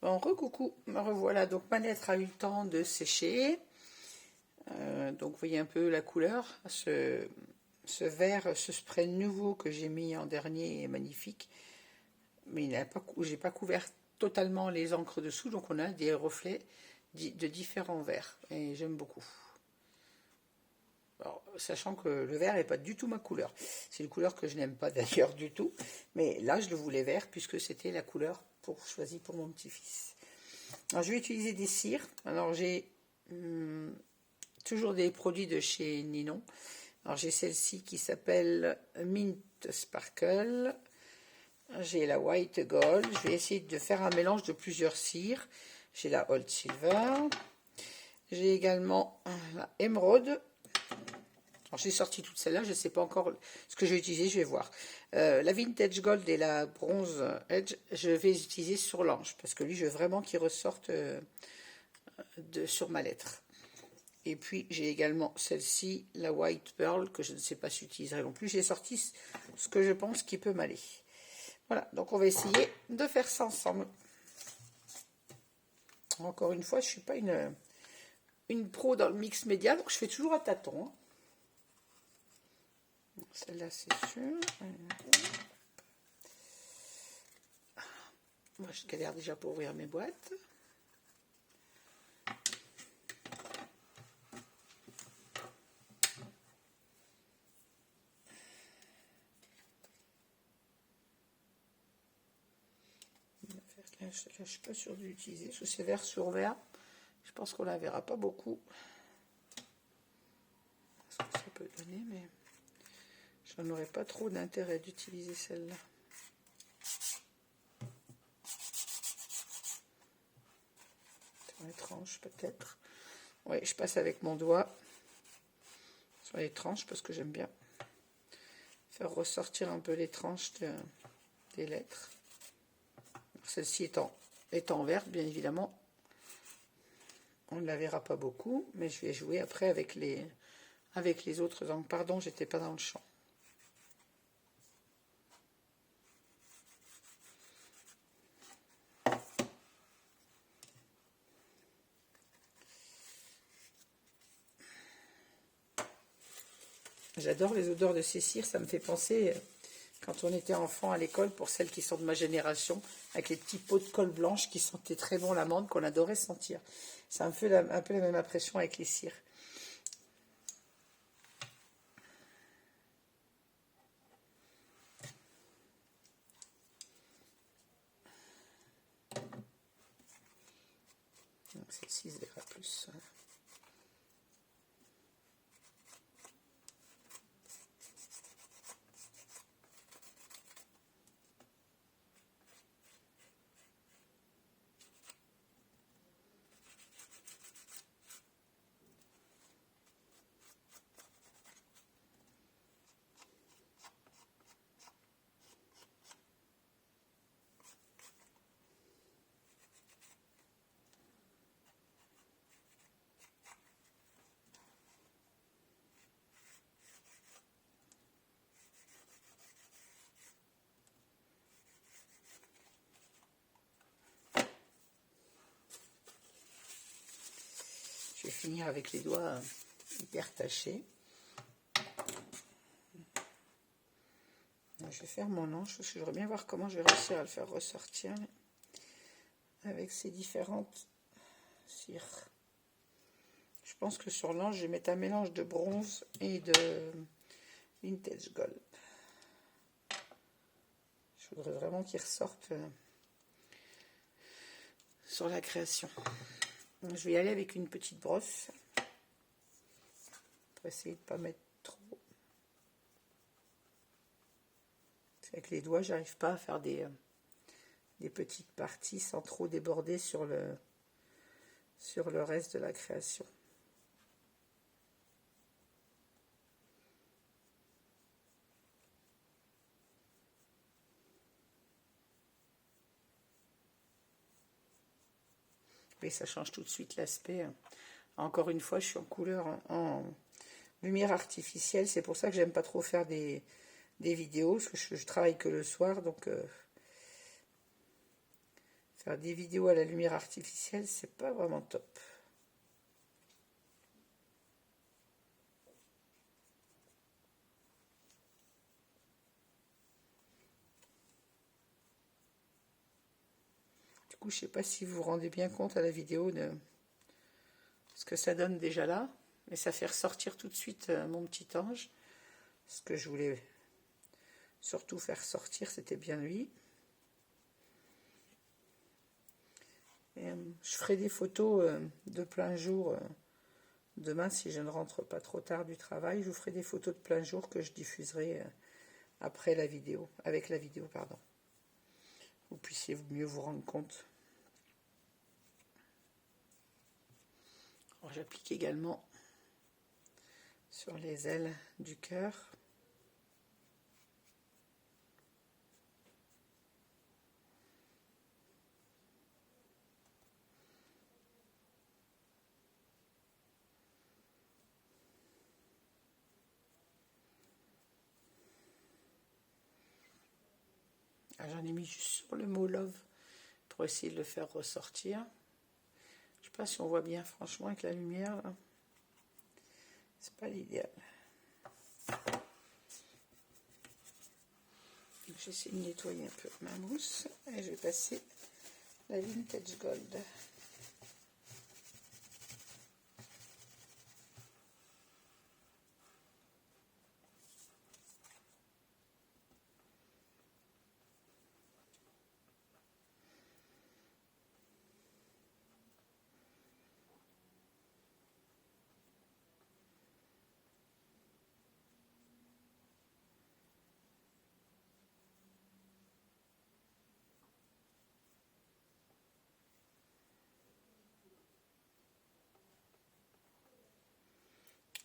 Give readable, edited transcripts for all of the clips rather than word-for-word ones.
Bon, recoucou, me revoilà. Donc ma lettre a eu le temps de sécher. Donc vous voyez un peu la couleur. Ce vert, ce spray nouveau que j'ai mis en dernier est magnifique. Mais j'ai pas couvert totalement les encres dessous. Donc on a des reflets de différents verts. Et j'aime beaucoup. Alors, sachant que le vert n'est pas du tout ma couleur. C'est une couleur que je n'aime pas d'ailleurs du tout. Mais là, je le voulais vert puisque c'était la couleur choisie pour mon petit-fils. Alors, je vais utiliser des cires. Alors, j'ai toujours des produits de chez Ninon. Alors, j'ai celle-ci qui s'appelle Mint Sparkle. J'ai la White Gold. Je vais essayer de faire un mélange de plusieurs cires. J'ai la Old Silver. J'ai également la Emerald. Alors, j'ai sorti toutes celles-là, je ne sais pas encore ce que je vais utiliser, je vais voir. La Vintage Gold et la Bronze Edge, je vais les utiliser sur l'ange, parce que lui, je veux vraiment qu'il ressorte sur ma lettre. Et puis, j'ai également celle-ci, la White Pearl, que je ne sais pas si j'utiliserai non plus. J'ai sorti ce que je pense qui peut m'aller. Voilà, donc on va essayer de faire ça ensemble. Encore une fois, je ne suis pas une pro dans le mix média, donc je fais toujours à tâtons. Hein. Celle-là, c'est sûr. Moi, je galère déjà pour ouvrir mes boîtes. Là, je ne suis pas sûre d'utiliser, parce que c'est vert sur vert. Je pense qu'on ne la verra pas beaucoup. Ce que ça peut donner, mais j'en aurais pas trop d'intérêt d'utiliser celle-là. Sur les tranches, peut-être. Oui, je passe avec mon doigt sur les tranches, parce que j'aime bien faire ressortir un peu les tranches des lettres. Celle-ci étant verte, bien évidemment, on ne la verra pas beaucoup, mais je vais jouer après avec les autres angles. Pardon, j'étais pas dans le champ. J'adore les odeurs de ces cires, ça me fait penser quand on était enfant à l'école, pour celles qui sont de ma génération, avec les petits pots de colle blanche qui sentaient très bon l'amande, qu'on adorait sentir. C'est un peu la même impression avec les cires. Donc celle-ci se verra plus. Je vais finir avec les doigts hyper tachés. Je vais faire mon ange, parce que j'aimerais bien voir comment je vais réussir à le faire ressortir avec ces différentes cires. Je pense que sur l'ange, je vais mettre un mélange de bronze et de Vintage Gold. Je voudrais vraiment qu'il ressorte sur la création. Donc, je vais y aller avec une petite brosse pour essayer de ne pas mettre trop. Avec les doigts, j'arrive pas à faire des petites parties sans trop déborder sur le reste de la création. Oui, ça change tout de suite l'aspect. Encore une fois, je suis en couleur, en lumière artificielle. C'est pour ça que j'aime pas trop faire des vidéos, parce que je travaille que le soir, donc faire Faire des vidéos à la lumière artificielle, c'est pas vraiment top. Du coup, je sais pas si vous vous rendez bien compte à la vidéo de ce que ça donne déjà là, mais ça fait ressortir tout de suite mon petit ange. Ce que je voulais surtout faire sortir, c'était bien lui. Et, je ferai des photos de plein jour demain, si je ne rentre pas trop tard du travail. Je vous ferai des photos de plein jour que je diffuserai après la vidéo, avec la vidéo, pardon. Vous puissiez mieux vous rendre compte. J'applique également sur les ailes du cœur. J'en ai mis juste sur le mot love pour essayer de le faire ressortir. Je sais pas si on voit bien, franchement, avec la lumière. C'est pas l'idéal. J'essaie de nettoyer un peu ma mousse et je vais passer la Vintage Gold.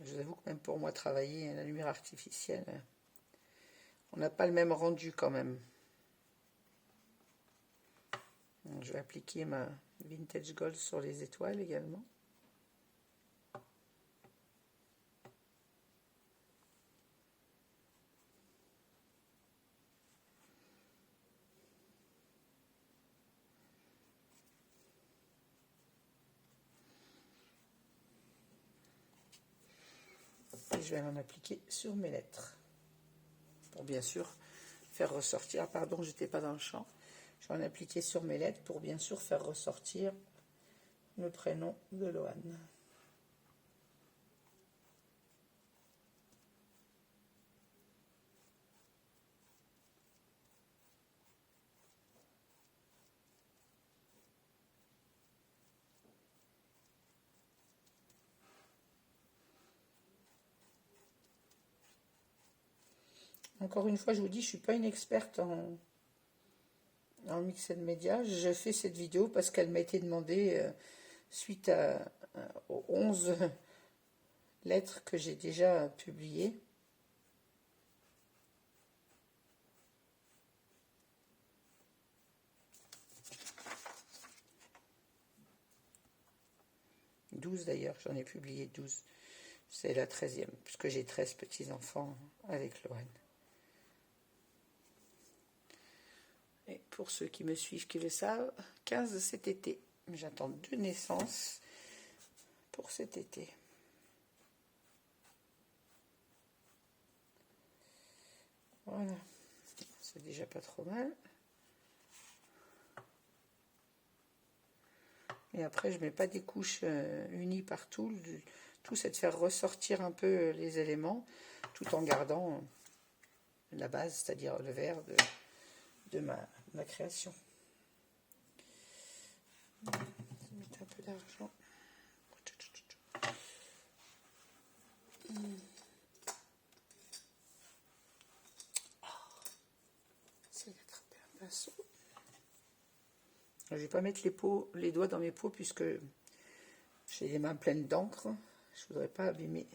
Je vous avoue que même pour moi, travailler à la lumière artificielle, on n'a pas le même rendu quand même. Donc, je vais appliquer ma Vintage Gold sur les étoiles également. Et je vais en appliquer sur mes lettres. Pour bien sûr faire ressortir, pardon, j'étais pas dans le champ. Je vais en appliquer sur mes lettres pour bien sûr faire ressortir le prénom de Loane. Encore une fois, je vous dis, je ne suis pas une experte en mixed media. Je fais cette vidéo parce qu'elle m'a été demandée suite aux 11 lettres que j'ai déjà publiées. « 12 d'ailleurs, j'en ai publié 12. C'est la 13e, puisque j'ai 13 petits-enfants avec Loane. Et pour ceux qui me suivent, qui le savent, 15 cet été. J'attends 2 naissances pour cet été. Voilà, c'est déjà pas trop mal. Et après, je mets pas des couches unies partout. Le tout, c'est de faire ressortir un peu les éléments, tout en gardant la base, c'est-à-dire le vert de ma création. Je vais mettre un peu d'argent. J'essaie d'attraper un pinceau. Je ne vais pas mettre les doigts dans mes peaux puisque j'ai les mains pleines d'encre. Je ne voudrais pas abîmer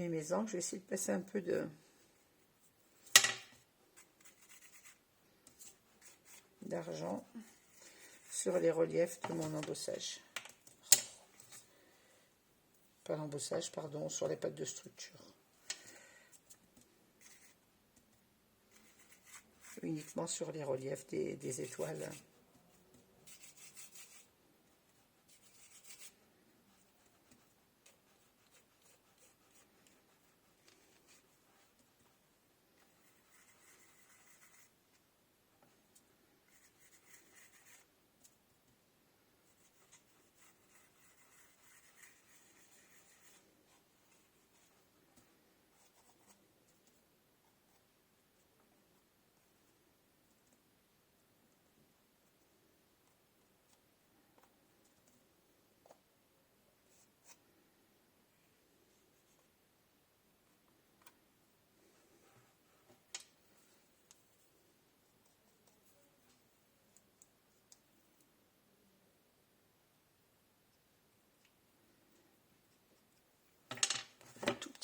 mes encres. Je vais essayer de passer un peu d'argent sur les reliefs de mon embossage. Pas l'embossage, pardon, sur les pattes de structure. Uniquement sur les reliefs des étoiles.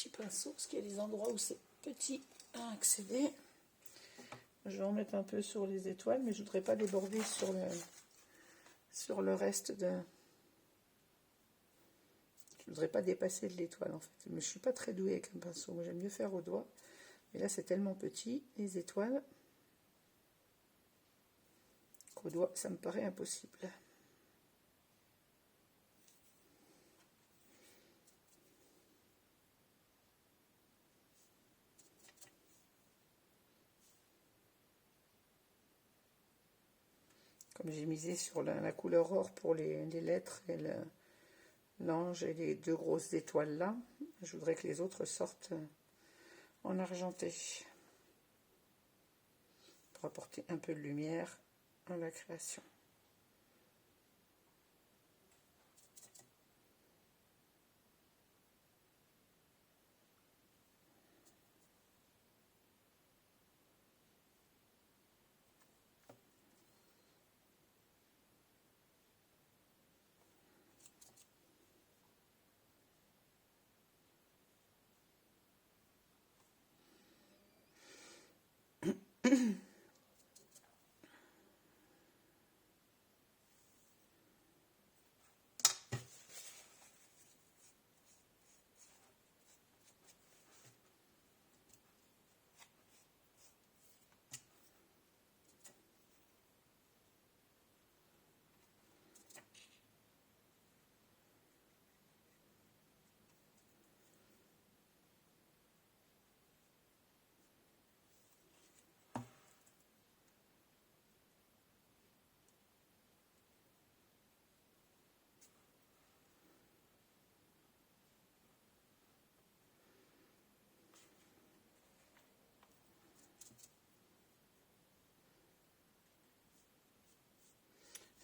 petit pinceau, parce qu'il y a des endroits où c'est petit à accéder. Je vais en mettre un peu sur les étoiles, mais je ne voudrais pas déborder sur le reste de... Je ne voudrais pas dépasser de l'étoile, en fait. Mais je ne suis pas très douée avec un pinceau. Moi, j'aime mieux faire au doigt. Mais là, c'est tellement petit, les étoiles, qu'au doigt, ça me paraît impossible. Comme j'ai misé sur la couleur or pour les lettres et l'ange et les deux grosses étoiles là, je voudrais que les autres sortent en argenté pour apporter un peu de lumière à la création.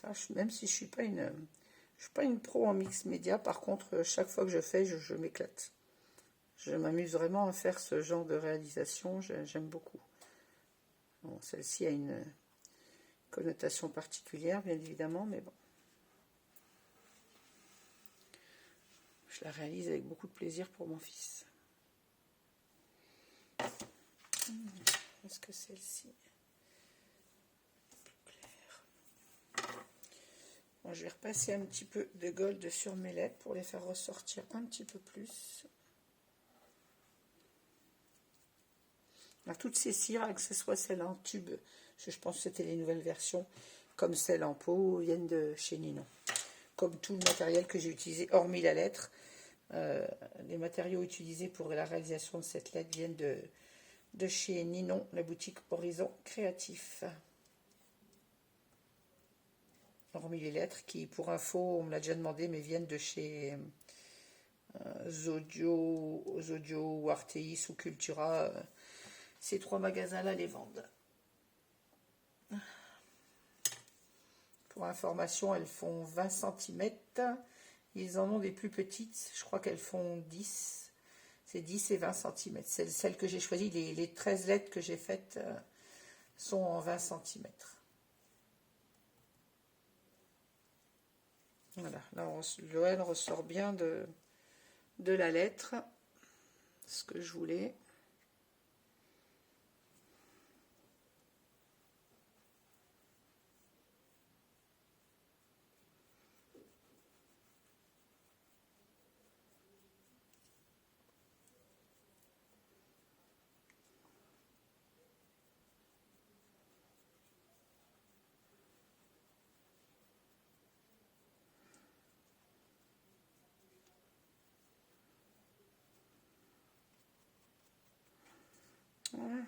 Ça, même si je suis pas une pro en mix média, par contre, chaque fois que je fais, je m'éclate. Je m'amuse vraiment à faire ce genre de réalisation, j'aime beaucoup. Bon, celle-ci a une connotation particulière, bien évidemment, mais bon. Je la réalise avec beaucoup de plaisir pour mon fils. Est-ce que celle-ci est plus claire? Bon, je vais repasser un petit peu de gold sur mes lettres pour les faire ressortir un petit peu plus. Alors, toutes ces cires, que ce soit celles en tube, je pense que c'était les nouvelles versions, comme celles en pot, viennent de chez Ninon. Comme tout le matériel que j'ai utilisé, hormis la lettre, les matériaux utilisés pour la réalisation de cette lettre viennent de chez Ninon, la boutique Horizon Créatif. Hormis les lettres qui, pour info, on me l'a déjà demandé, mais viennent de chez Zodio ou Arteis ou Cultura. Ces trois magasins-là les vendent. Pour information, elles font 20 cm. Ils en ont des plus petites. Je crois qu'elles font 10. C'est 10 et 20 cm. Celles que j'ai choisies, les 13 lettres que j'ai faites sont en 20 cm. Voilà. Là, l'OL ressort bien de la lettre. Ce que je voulais. Voilà.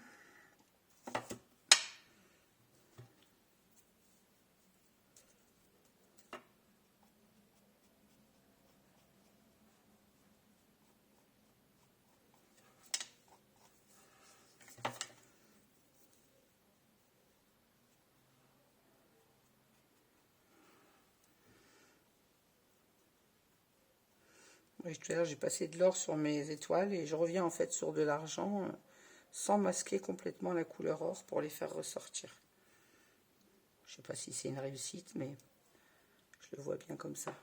Oui, tout à l'heure, j'ai passé de l'or sur mes étoiles et je reviens en fait sur de l'argent sans masquer complètement la couleur or pour les faire ressortir. Je ne sais pas si c'est une réussite, mais je le vois bien comme ça.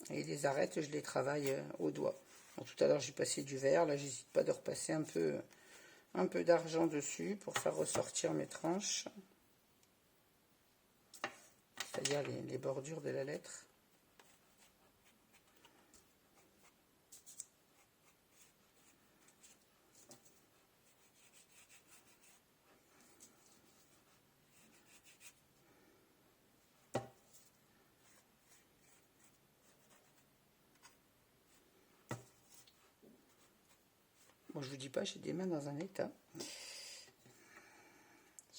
Et les arêtes, je les travaille au doigt. Alors, tout à l'heure, j'ai passé du vert. Là, j'hésite pas de repasser un peu d'argent dessus pour faire ressortir mes tranches. C'est-à-dire les bordures de la lettre. Bon, je vous dis pas, j'ai des mains dans un état. Elles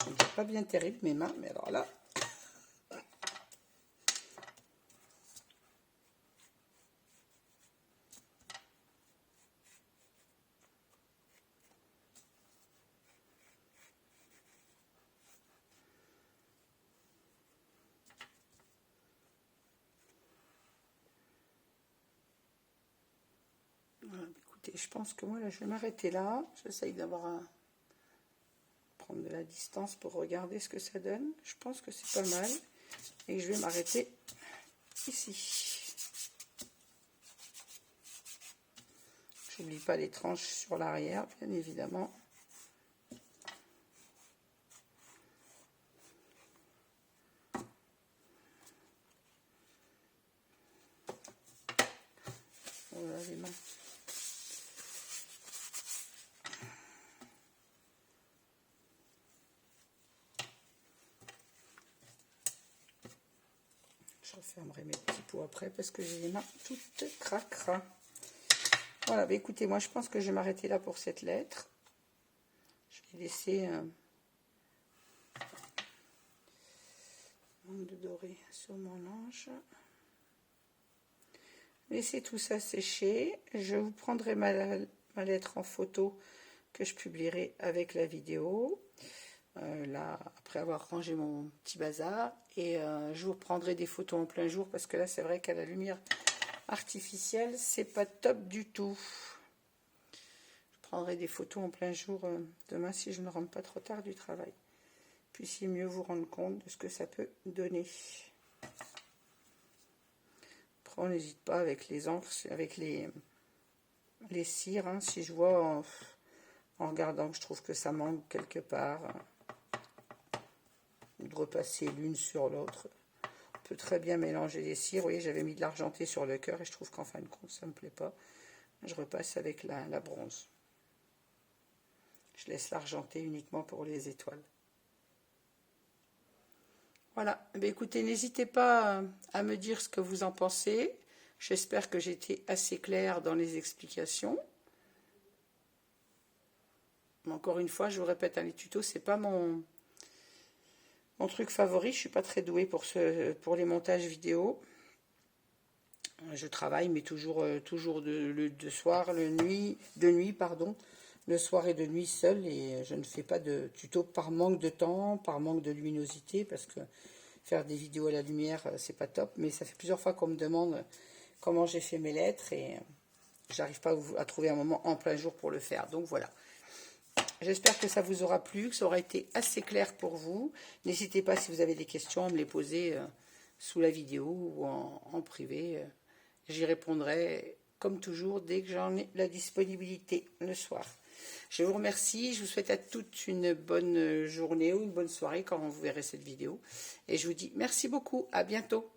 sont pas bien terribles, mes mains, mais alors là... Voilà, écoutez, je pense que moi, là, je vais m'arrêter là. J'essaye prendre de la distance pour regarder ce que ça donne. Je pense que c'est pas mal. Et je vais m'arrêter ici. J'oublie pas les tranches sur l'arrière, bien évidemment. Voilà les mains. Je refermerai mes petits pots après parce que j'ai les mains toutes cracra. Voilà, bah écoutez, moi je pense que je vais m'arrêter là pour cette lettre. Je vais laisser un de doré sur mon ange. Laissez tout ça sécher. Je vous prendrai ma lettre en photo que je publierai avec la vidéo. Là, après avoir rangé mon petit bazar. Et je vous reprendrai des photos en plein jour parce que là, c'est vrai qu'à la lumière artificielle, c'est pas top du tout. Je prendrai des photos en plein jour demain si je ne rentre pas trop tard du travail. Puissiez mieux vous rendre compte de ce que ça peut donner. Après, on n'hésite pas avec les encres, avec les cires. Hein, si je vois en regardant que je trouve que ça manque quelque part, de repasser l'une sur l'autre. On peut très bien mélanger les cires. Vous voyez, j'avais mis de l'argenté sur le cœur et je trouve qu'en fin de compte, ça ne me plaît pas. Je repasse avec la bronze. Je laisse l'argenté uniquement pour les étoiles. Voilà. Eh bien, écoutez, n'hésitez pas à me dire ce que vous en pensez. J'espère que j'étais assez claire dans les explications. Mais encore une fois, je vous répète, les tutos, c'est pas mon truc favori. Je suis pas très douée pour les montages vidéo. Je travaille, mais toujours de soir, de nuit, pardon. Le soir et de nuit seul, et je ne fais pas de tuto par manque de temps, par manque de luminosité, parce que faire des vidéos à la lumière, c'est pas top. Mais ça fait plusieurs fois qu'on me demande comment j'ai fait mes lettres, et j'arrive pas à trouver un moment en plein jour pour le faire. Donc voilà. J'espère que ça vous aura plu, que ça aura été assez clair pour vous. N'hésitez pas, si vous avez des questions, à me les poser sous la vidéo ou en privé. J'y répondrai, comme toujours, dès que j'en ai la disponibilité le soir. Je vous remercie, je vous souhaite à toutes une bonne journée ou une bonne soirée quand vous verrez cette vidéo. Et je vous dis merci beaucoup, à bientôt.